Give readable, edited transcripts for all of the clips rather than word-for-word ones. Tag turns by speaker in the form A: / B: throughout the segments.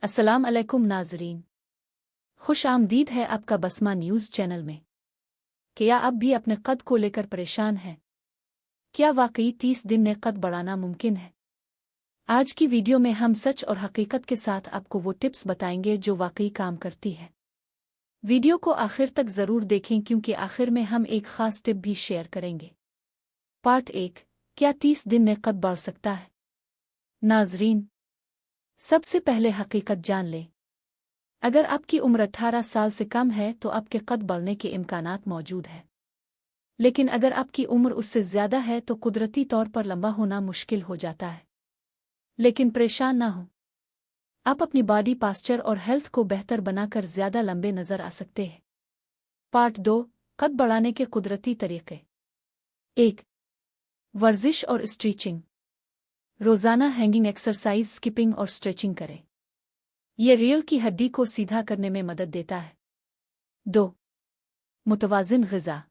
A: अस्सलाम अलैकुम नाजरीन, खुश आमदीद है आपका बसमा न्यूज़ चैनल में। क्या आप भी अपने कद को लेकर परेशान हैं? क्या वाकई 30 दिन में कद बढ़ाना मुमकिन है? आज की वीडियो में हम सच और हकीकत के साथ आपको वो टिप्स बताएंगे जो वाकई काम करती है। वीडियो को आखिर तक ज़रूर देखें क्योंकि आखिर में हम एक ख़ास टिप भी शेयर करेंगे। पार्ट 1, क्या 30 दिन में कद बढ़ सकता है? नाजरीन, सबसे पहले हकीकत जान लें। अगर आपकी उम्र 18 साल से कम है तो आपके कद बढ़ने के इम्कानात मौजूद हैं। लेकिन अगर आपकी उम्र उससे ज़्यादा है तो कुदरती तौर पर लंबा होना मुश्किल हो जाता है। लेकिन परेशान ना हो, आप अपनी बॉडी पास्चर और हेल्थ को बेहतर बनाकर ज़्यादा लंबे नज़र आ सकते हैं। पार्ट 2, कद बढ़ाने के कुदरती तरीके। 1. वर्जिश और स्ट्रेचिंग। रोज़ाना हैंगिंग एक्सरसाइज, स्किपिंग और स्ट्रेचिंग करें। ये रीढ़ की हड्डी को सीधा करने में मदद देता है। 2. मुतवाज़िन ग़िज़ा।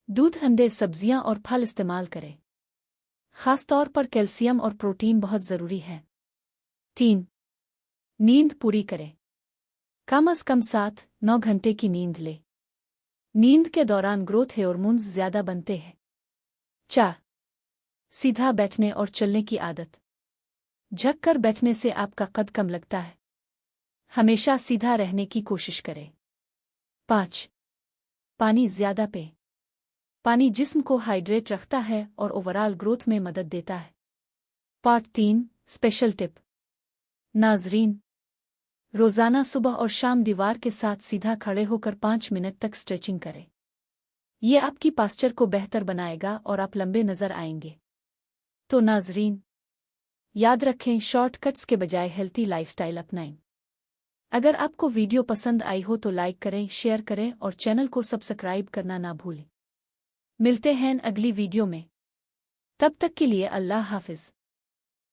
A: दूध, अंडे, सब्जियां और फल इस्तेमाल करें। ख़ास तौर पर कैल्शियम और प्रोटीन बहुत ज़रूरी है। 3. नींद पूरी करें। कम से कम 7-9 घंटे की नींद लें। नींद के दौरान ग्रोथ हार्मोन्स ज़्यादा बनते हैं। 4. सीधा बैठने और चलने की आदत। झुक कर बैठने से आपका कद कम लगता है। हमेशा सीधा रहने की कोशिश करें। 5. पानी ज़्यादा पिएं। पानी जिस्म को हाइड्रेट रखता है और ओवरऑल ग्रोथ में मदद देता है। Part 3, special tip. नाजरीन, रोज़ाना सुबह और शाम दीवार के साथ सीधा खड़े होकर 5 मिनट तक स्ट्रेचिंग करें। ये आपकी पास्चर को बेहतर बनाएगा और आप लंबे नज़र आएंगे। तो नाजरीन, याद रखें, शॉर्टकट्स के बजाय हेल्थी लाइफस्टाइल अपनाएं। अगर आपको वीडियो पसंद आई हो तो लाइक करें, शेयर करें और चैनल को सब्सक्राइब करना ना भूलें। मिलते हैं अगली वीडियो में। तब तक के लिए अल्लाह हाफ़िज़।